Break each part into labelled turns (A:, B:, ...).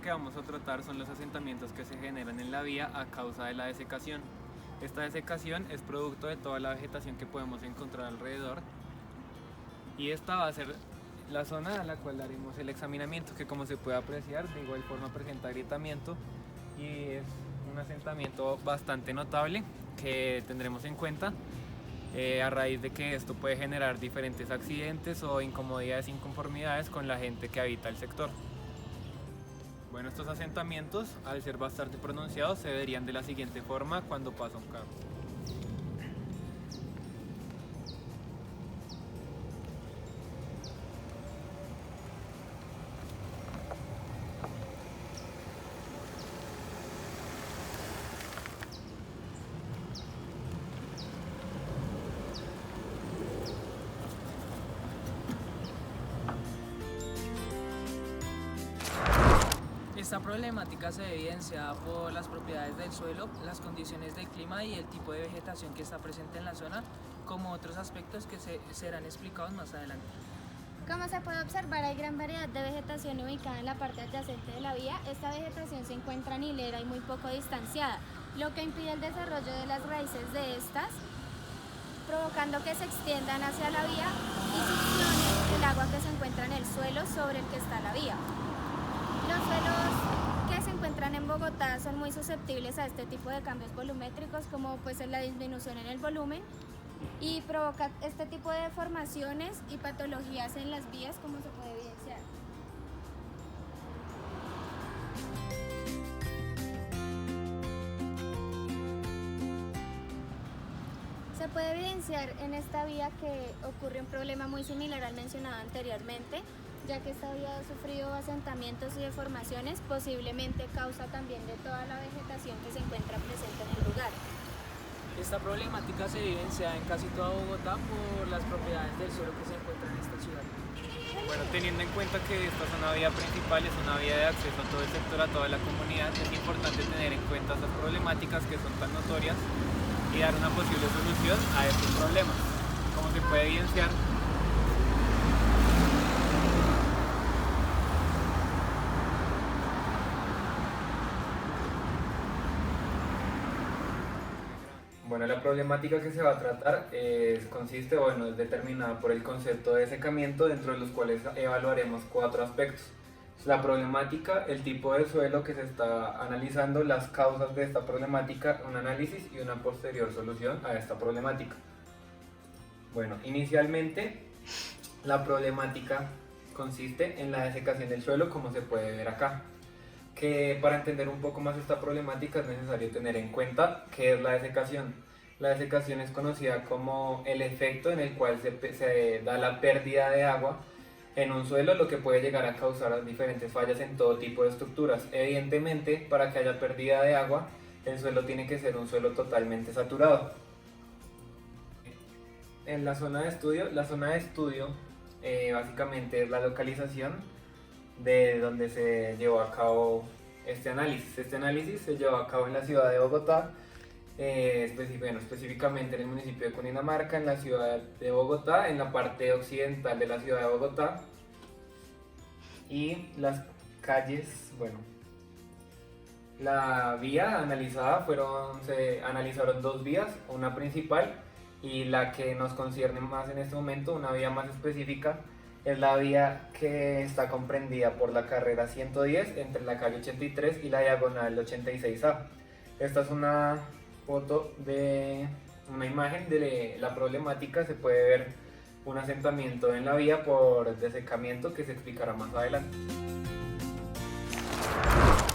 A: que vamos a tratar son los asentamientos que se generan en la vía a causa de la desecación. Esta desecación es producto de toda la vegetación que podemos encontrar alrededor, y esta va a ser la zona a la cual haremos el examinamiento, que como se puede apreciar de igual forma presenta agrietamiento y es un asentamiento bastante notable que tendremos en cuenta a raíz de que esto puede generar diferentes accidentes o incomodidades e inconformidades con la gente que habita el sector. Bueno, estos asentamientos, al ser bastante pronunciados, se verían de la siguiente forma cuando pasa un carro.
B: Esta problemática se evidencia por las propiedades del suelo, las condiciones del clima y el tipo de vegetación que está presente en la zona, como otros aspectos que serán explicados más adelante.
C: Como se puede observar, hay gran variedad de vegetación ubicada en la parte adyacente de la vía. Esta vegetación se encuentra en hilera y muy poco distanciada, lo que impide el desarrollo de las raíces de estas, provocando que se extiendan hacia la vía y succionen el agua que se encuentra en el suelo sobre el que está la vía. Los suelos que se encuentran en Bogotá son muy susceptibles a este tipo de cambios volumétricos, como pues la disminución en el volumen, y provoca este tipo de deformaciones y patologías en las vías, como se puede evidenciar. Se puede evidenciar en esta vía que ocurre un problema muy similar al mencionado anteriormente, ya que esta vía ha sufrido asentamientos y deformaciones, posiblemente causa también de toda la vegetación que se encuentra presente en el lugar.
B: Esta problemática se evidencia en casi toda Bogotá por las propiedades del suelo que se encuentran en esta ciudad.
A: Bueno, teniendo en cuenta que esta es una vía principal, es una vía de acceso a todo el sector, a toda la comunidad, es importante tener en cuenta estas problemáticas que son tan notorias y dar una posible solución a estos problemas. Como se puede evidenciar, bueno, la problemática que se va a tratar es determinada por el concepto de secamiento, dentro de los cuales evaluaremos 4 aspectos. La problemática, el tipo de suelo que se está analizando, las causas de esta problemática, un análisis y una posterior solución a esta problemática. Bueno, inicialmente la problemática consiste en la desecación del suelo, como se puede ver acá. Que para entender un poco más esta problemática es necesario tener en cuenta qué es la desecación. La desecación es conocida como el efecto en el cual se da la pérdida de agua en un suelo, lo que puede llegar a causar diferentes fallas en todo tipo de estructuras. Evidentemente, para que haya pérdida de agua, el suelo tiene que ser un suelo totalmente saturado. En la zona de estudio, básicamente es la localización de donde se llevó a cabo este análisis. Este análisis se llevó a cabo en la ciudad de Bogotá, específicamente en el municipio de Cundinamarca, en la ciudad de Bogotá, en la parte occidental de la ciudad de Bogotá. Y las calles, la vía analizada se analizaron 2 vías, una principal y la que nos concierne más en este momento, una vía más específica, es la vía que está comprendida por la carrera 110 entre la calle 83 y la diagonal 86A. Esta es una imagen de la problemática. Se puede ver un asentamiento en la vía por desecamiento que se explicará más adelante.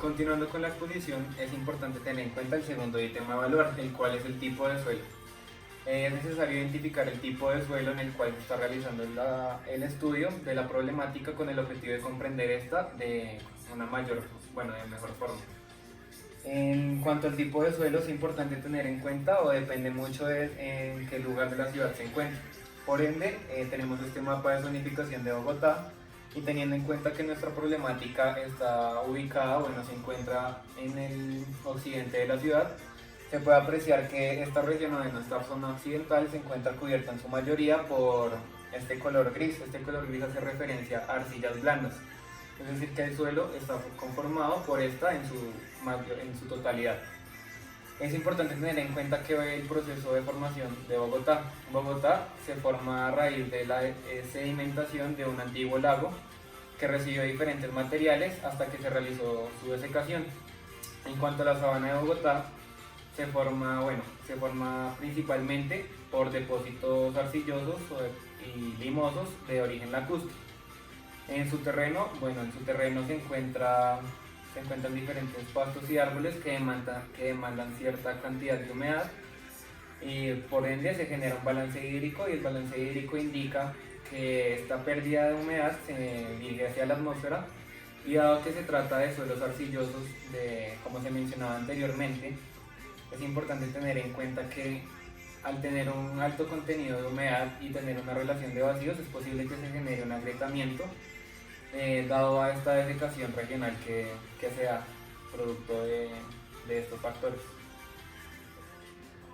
A: Continuando con la exposición, es importante tener en cuenta el segundo ítem a evaluar, el cual es el tipo de suelo. Es necesario identificar el tipo de suelo en el cual se está realizando el estudio de la problemática con el objetivo de comprender esta de mejor forma. En cuanto al tipo de suelo, es importante tener en cuenta o depende mucho de en qué lugar de la ciudad se encuentra. Por ende, tenemos este mapa de zonificación de Bogotá y teniendo en cuenta que nuestra problemática está ubicada, se encuentra en el occidente de la ciudad, se puede apreciar que esta región o de nuestra zona occidental se encuentra cubierta en su mayoría por este color gris. Este color gris hace referencia a arcillas blandas. es decir, que el suelo está conformado por esta en su totalidad. Es importante tener en cuenta que el proceso de formación de Bogotá. Bogotá se forma a raíz de la sedimentación de un antiguo lago que recibió diferentes materiales hasta que se realizó su desecación. En cuanto a la sabana de Bogotá, se forma principalmente por depósitos arcillosos y limosos de origen lacustre. En su terreno se encuentran diferentes pastos y árboles que demandan cierta cantidad de humedad y por ende se genera un balance hídrico, y el balance hídrico indica que esta pérdida de humedad se dirige hacia la atmósfera, y dado que se trata de suelos arcillosos, como se mencionaba anteriormente, es importante tener en cuenta que al tener un alto contenido de humedad y tener una relación de vacíos, es posible que se genere un agrietamiento dado a esta desecación regional que se da producto de estos factores.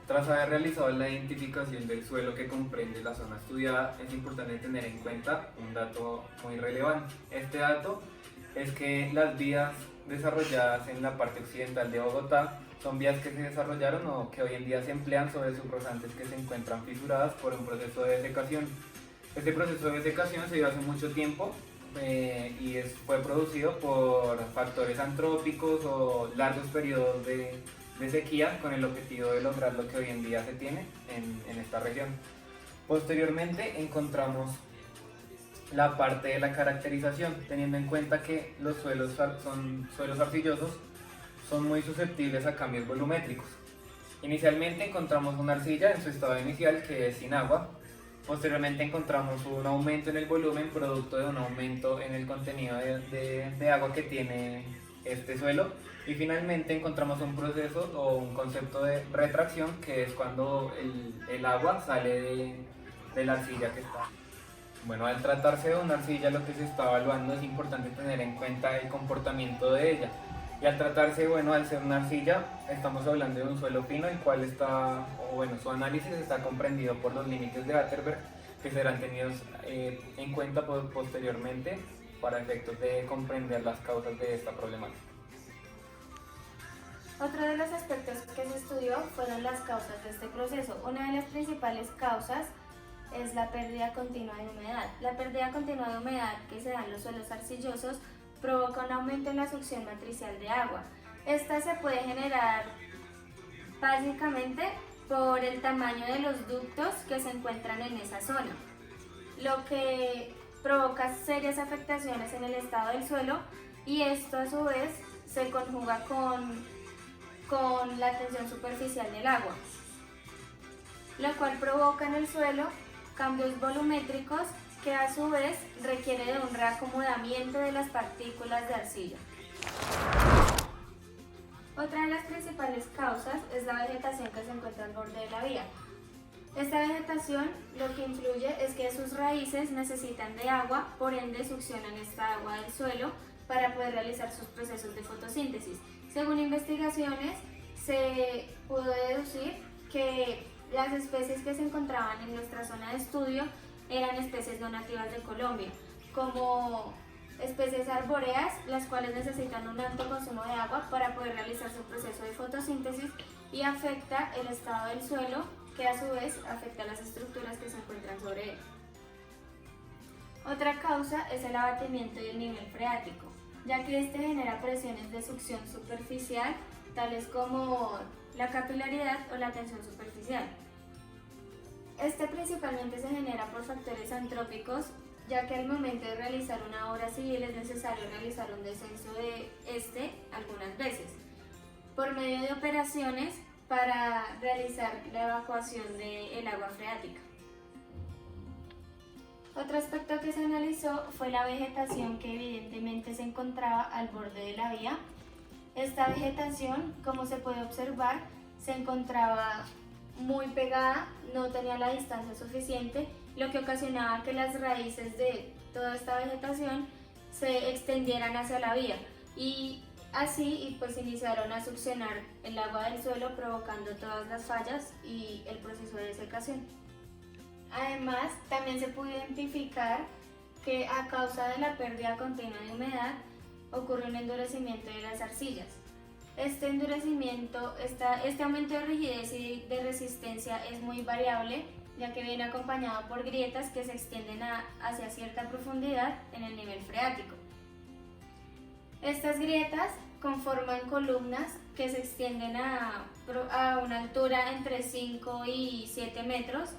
A: Tras haber realizado la identificación del suelo que comprende la zona estudiada, es importante tener en cuenta un dato muy relevante. Este dato es que las vías desarrolladas en la parte occidental de Bogotá son vías que se desarrollaron o que hoy en día se emplean sobre subrosantes que se encuentran fisuradas por un proceso de desecación. Este proceso de desecación se dio hace mucho tiempo fue producido por factores antrópicos o largos periodos de sequía con el objetivo de lograr lo que hoy en día se tiene en esta región. Posteriormente encontramos la parte de la caracterización, teniendo en cuenta que los suelos arcillosos son muy susceptibles a cambios volumétricos. Inicialmente encontramos una arcilla en su estado inicial que es sin agua. Posteriormente encontramos un aumento en el volumen producto de un aumento en el contenido de agua que tiene este suelo, y finalmente encontramos un proceso o un concepto de retracción, que es cuando el agua sale de la arcilla que está. Bueno, al tratarse de una arcilla, lo que se está evaluando es importante tener en cuenta el comportamiento de ella. Y al tratarse, al ser una arcilla, estamos hablando de un suelo fino, el cual su análisis está comprendido por los límites de Atterberg, que serán tenidos en cuenta posteriormente para efectos de comprender las causas de esta problemática.
C: Otro de los aspectos que se estudió fueron las causas de este proceso. Una de las principales causas es la pérdida continua de humedad. La pérdida continua de humedad que se da en los suelos arcillosos provoca un aumento en la succión matricial de agua. Esta se puede generar básicamente por el tamaño de los ductos que se encuentran en esa zona, lo que provoca serias afectaciones en el estado del suelo, y esto a su vez se conjuga con la tensión superficial del agua, lo cual provoca en el suelo cambios volumétricos que a su vez requiere de un reacomodamiento de las partículas de arcilla. Otra de las principales causas es la vegetación que se encuentra al borde de la vía. Esta vegetación lo que influye es que sus raíces necesitan de agua, por ende succionan esta agua del suelo para poder realizar sus procesos de fotosíntesis. Según investigaciones, se pudo deducir que las especies que se encontraban en nuestra zona de estudio eran especies no nativas de Colombia, como especies arbóreas, las cuales necesitan un alto consumo de agua para poder realizar su proceso de fotosíntesis, y afecta el estado del suelo, que a su vez afecta las estructuras que se encuentran sobre él. Otra causa es el abatimiento y el nivel freático, ya que este genera presiones de succión superficial, tales como la capilaridad o la tensión superficial. Este principalmente se genera por factores antrópicos, ya que al momento de realizar una obra civil es necesario realizar un descenso de algunas veces, por medio de operaciones para realizar la evacuación del agua freática. Otro aspecto que se analizó fue la vegetación que evidentemente se encontraba al borde de la vía. Esta vegetación, como se puede observar, se encontraba muy pegada, no tenía la distancia suficiente, lo que ocasionaba que las raíces de toda esta vegetación se extendieran hacia la vía, y así pues iniciaron a succionar el agua del suelo, provocando todas las fallas y el proceso de desecación. Además, también se pudo identificar que a causa de la pérdida continua de humedad ocurre un endurecimiento de las arcillas. Este endurecimiento, este aumento de rigidez y de resistencia es muy variable, ya que viene acompañado por grietas que se extienden hacia cierta profundidad en el nivel freático. Estas grietas conforman columnas que se extienden a una altura entre 5 y 7 metros,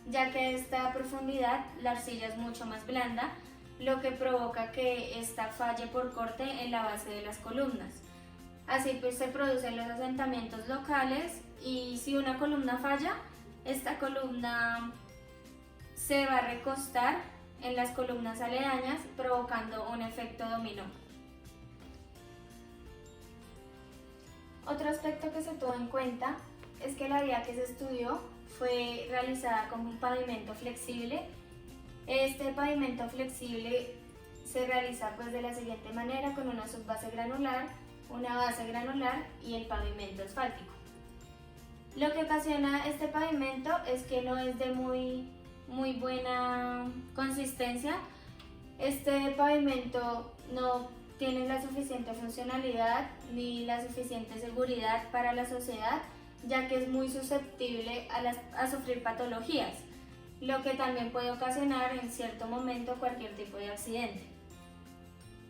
C: ya que a esta profundidad la arcilla es mucho más blanda, lo que provoca que ésta falle por corte en la base de las columnas. Así pues se producen los asentamientos locales y si una columna falla, esta columna se va a recostar en las columnas aledañas, provocando un efecto dominó. Otro aspecto que se tuvo en cuenta es que la vía que se estudió fue realizada con un pavimento flexible. Este pavimento flexible se realiza pues de la siguiente manera, con una subbase granular, una base granular y el pavimento asfáltico. Lo que ocasiona este pavimento es que no es de muy buena consistencia. Este pavimento no tiene la suficiente funcionalidad ni la suficiente seguridad para la sociedad, ya que es muy susceptible a sufrir patologías, lo que también puede ocasionar en cierto momento cualquier tipo de accidente.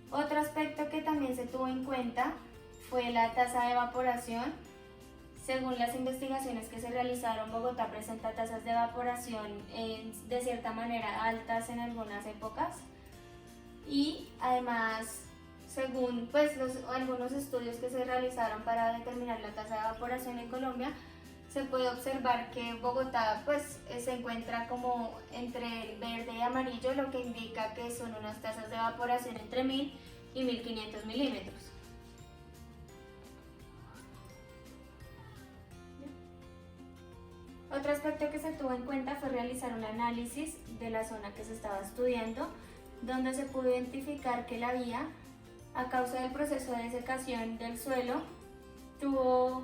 C: Otro aspecto que también se tuvo en cuenta fue la tasa de evaporación. Según las investigaciones que se realizaron, Bogotá presenta tasas de evaporación de cierta manera altas en algunas épocas y además, según algunos estudios que se realizaron para determinar la tasa de evaporación en Colombia, se puede observar que Bogotá se encuentra como entre el verde y amarillo, lo que indica que son unas tasas de evaporación entre 1000 y 1500 milímetros. Otro aspecto que se tuvo en cuenta fue realizar un análisis de la zona que se estaba estudiando, donde se pudo identificar que la vía, a causa del proceso de desecación del suelo, tuvo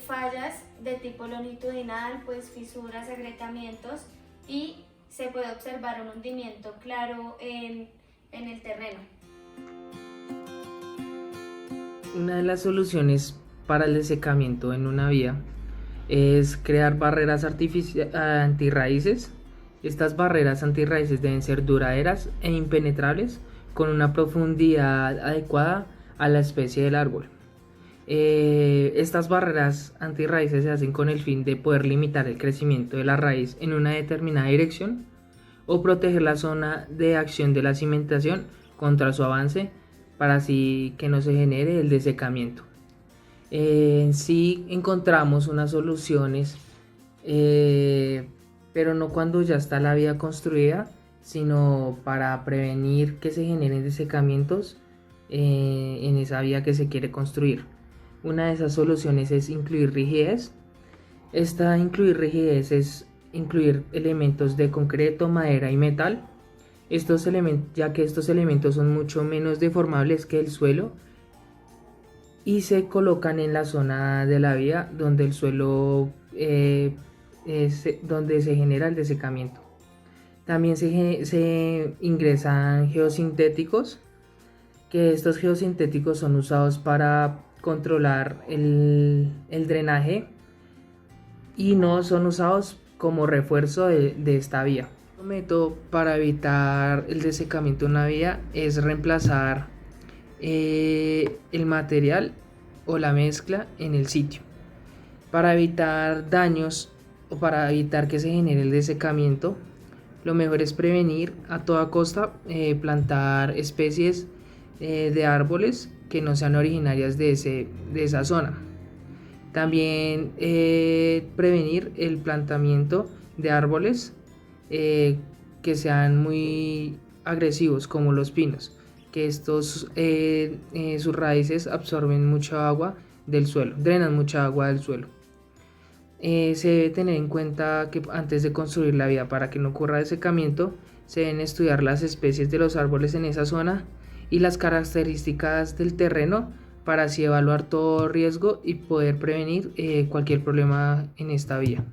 C: fallas de tipo longitudinal, fisuras, agrietamientos, y se puede observar un hundimiento claro en el terreno.
B: Una de las soluciones para el desecamiento en una vía es crear barreras antirraíces. Estas barreras antirraíces deben ser duraderas e impenetrables, con una profundidad adecuada a la especie del árbol. Estas barreras antirraíces se hacen con el fin de poder limitar el crecimiento de la raíz en una determinada dirección o proteger la zona de acción de la cimentación contra su avance, para así que no se genere el desecamiento. Sí encontramos unas soluciones, pero no cuando ya está la vía construida, sino para prevenir que se generen desecamientos en esa vía que se quiere construir. Una de esas soluciones es incluir rigidez. Incluir rigidez es incluir elementos de concreto, madera y metal, ya que estos elementos son mucho menos deformables que el suelo y se colocan en la zona de la vía donde el suelo donde se genera el desecamiento. También se ingresan geosintéticos, que estos geosintéticos son usados para controlar el drenaje y no son usados como refuerzo de esta vía. Un método para evitar el desecamiento de una vía es reemplazar el material o la mezcla en el sitio. Para evitar daños o para evitar que se genere el desecamiento, lo mejor es prevenir a toda costa plantar especies de árboles que no sean originarias de esa zona. También prevenir el plantamiento de árboles que sean muy agresivos, como los pinos, que sus raíces absorben mucha agua del suelo, drenan mucha agua del suelo. Se debe tener en cuenta que antes de construir la vía, para que no ocurra desecamiento, se deben estudiar las especies de los árboles en esa zona y las características del terreno, para así evaluar todo riesgo y poder prevenir cualquier problema en esta vía.